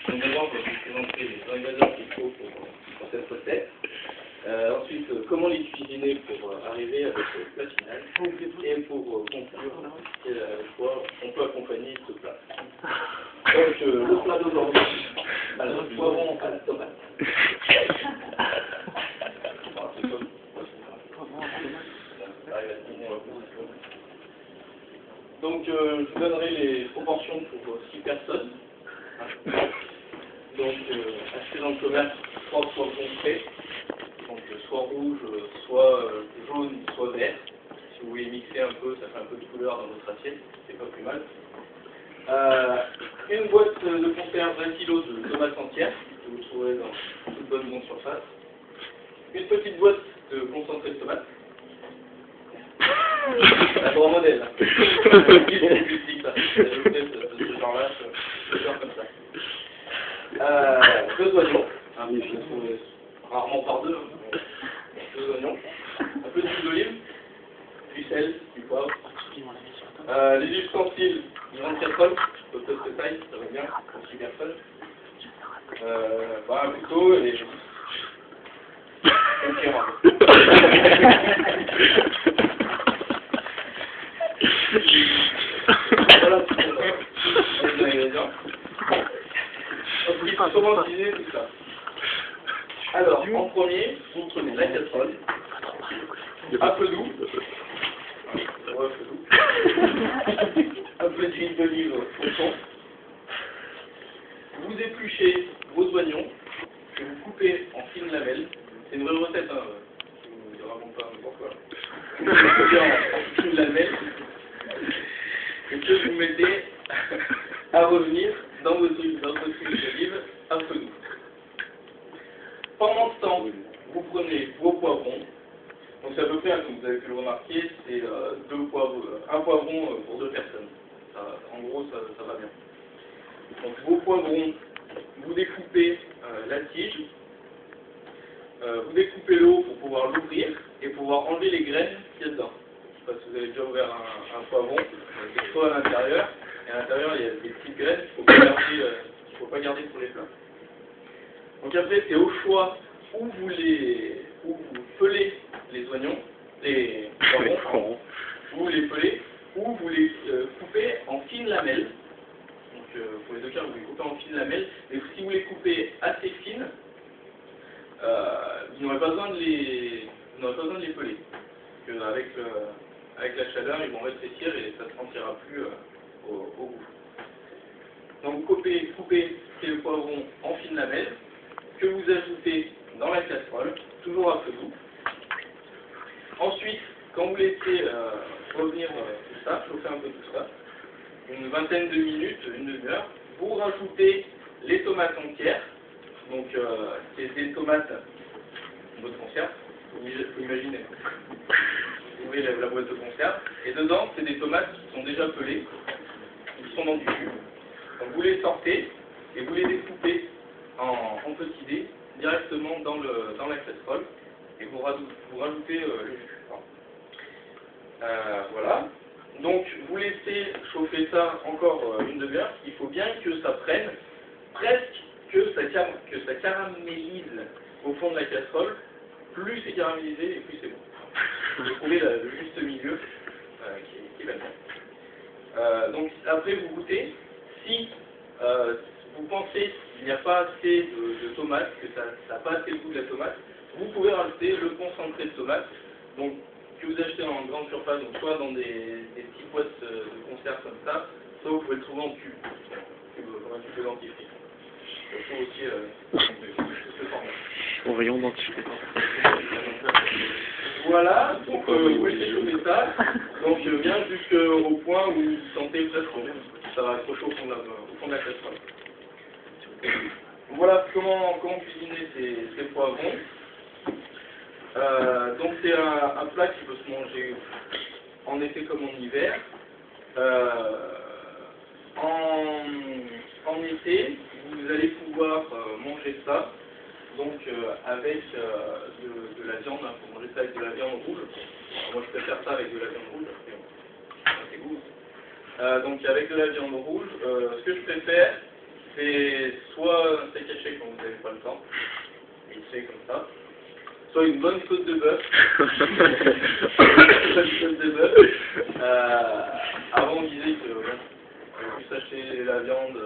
Donc d'abord, je vais vous présenter les ingrédients qu'il faut pour cette recette. Ensuite, comment les cuisiner pour arriver avec le plat final. Et pour conclure, on peut accompagner ce plat. Donc, le plat d'aujourd'hui, alors, poivron à la tomate. Donc, je vous donnerai les proportions pour 6 personnes. Donc, acheter dans le commerce 3 poivrons frais, donc soit rouge, soit jaune, soit vert. Si vous voulez mixer un peu, ça fait un peu de couleur dans votre assiette, c'est pas plus mal. Une boîte de conserve 20 kg de tomates entières, que vous trouverez dans toute bonne grande surface. Une petite boîte de concentré de tomates. Un grand modèle. De ce genre-là, ce genre comme ça. 2 oignons, rarement par 2, 2 oignons, un peu d'huile d'olive, du sel, du poivre, les ustensiles, une grande casserole, peut-être de taille, ça va bien, pour 6 personnes, un couteau et un cuillère. Voilà tout les ingrédients. Comment utiliser tout ça? Alors, en premier, vous prenez la casserole, un peu d'eau, un peu d'huile d'olive au fond. Vous épluchez vos oignons, que vous coupez en fines lamelles. C'est une vraie recette, hein, je ne vous raconte pas n'importe quoi. Vous coupez en fines lamelles, et que vous mettez à revenir dans votre huile d'olive un peu d'eau. Pendant ce temps, vous prenez vos poivrons. Donc c'est à peu près, comme vous avez pu le remarquer, c'est un poivron pour 2 personnes. En gros, ça va bien. Donc vos poivrons, vous découpez la tige, vous découpez l'eau pour pouvoir l'ouvrir et pouvoir enlever les graines qu'il y a dedans. Je ne sais pas si vous avez déjà ouvert un poivron, quelque chose à l'intérieur, et à l'intérieur il y a des petites graines qu'il ne faut pas garder pour les plats. Donc après, c'est au choix où vous pelez les oignons, les poivrons, où vous les pelez, ou vous les coupez en fines lamelles. Donc pour les deux cas, vous les coupez en fines lamelles, mais si vous les coupez assez fines, vous n'aurez pas besoin de les peler. Parce qu'avec la chaleur, ils vont rétrécir et ça ne se sentira plus au goût. Donc vous coupez les poivrons en fines lamelles, que vous ajoutez dans la casserole, toujours à feu doux. Ensuite, quand vous laissez revenir tout ça, chauffer un peu tout ça, une vingtaine de minutes, une demi-heure, vous rajoutez les tomates entières. Donc c'est des tomates de conserve, vous imaginez. Vous ouvrez la boîte de conserve, et dedans, c'est des tomates qui sont déjà pelées, qui sont dans du jus. Donc vous les sortez, et vous les découpez en petits dés directement dans la casserole et vous rajoutez le jus. Voilà. Donc vous laissez chauffer ça encore une demi-heure. Il faut bien que ça prenne presque que ça caramélise au fond de la casserole. Plus c'est caramélisé et plus c'est bon. Vous trouvez le juste milieu qui va bien. Donc après vous goûtez. Si vous pensez qu'il n'y a pas assez de tomates, que ça n'a pas assez le goût de la tomate, vous pouvez rajouter le concentré de tomate, donc que vous achetez en grande surface, donc soit dans des petites boîtes de conserve comme ça, soit vous pouvez le trouver en cube, comme un tube de dentifrice. Je trouve aussi ce format. Au rayon dentifrice. Voilà, donc vous laissez chauffer ça, donc bien jusqu'au point où vous sentez presque ça va accrocher au fond de la casserole. Voilà comment cuisiner ces poivrons. Donc c'est un plat qui peut se manger en été comme en hiver. En été, vous allez pouvoir manger ça donc avec de la viande, hein, pour manger ça avec de la viande rouge. Alors, moi je préfère ça avec de la viande rouge, après c'est goût. Donc avec de la viande rouge, ce que je préfère, c'est soit un steak haché quand vous n'avez pas le temps, et c'est comme ça, soit une bonne côte de bœuf. Une bonne côte de bœuf. Avant on disait que on avait pu s'acheter la viande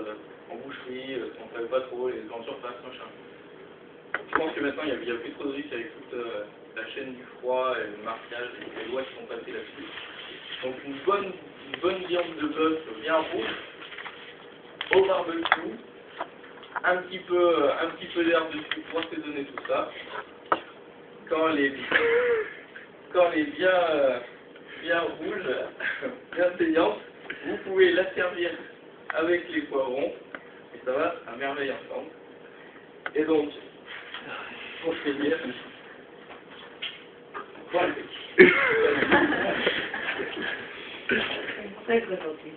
en boucherie, on ne savait pas trop, les grandes surfaces, machin. Je pense que maintenant il n'y a plus trop de risques avec toute la chaîne du froid et le marquage et les lois qui sont passées là-dessus. Donc une bonne viande de bœuf bien rouge, au barbecue, un petit peu d'herbe dessus pour assaisonner tout ça. Quand elle est bien rouge, bien saignante, vous pouvez la servir avec les poivrons et ça va à merveille ensemble. Et donc, pour finir, voilà. Très gentil.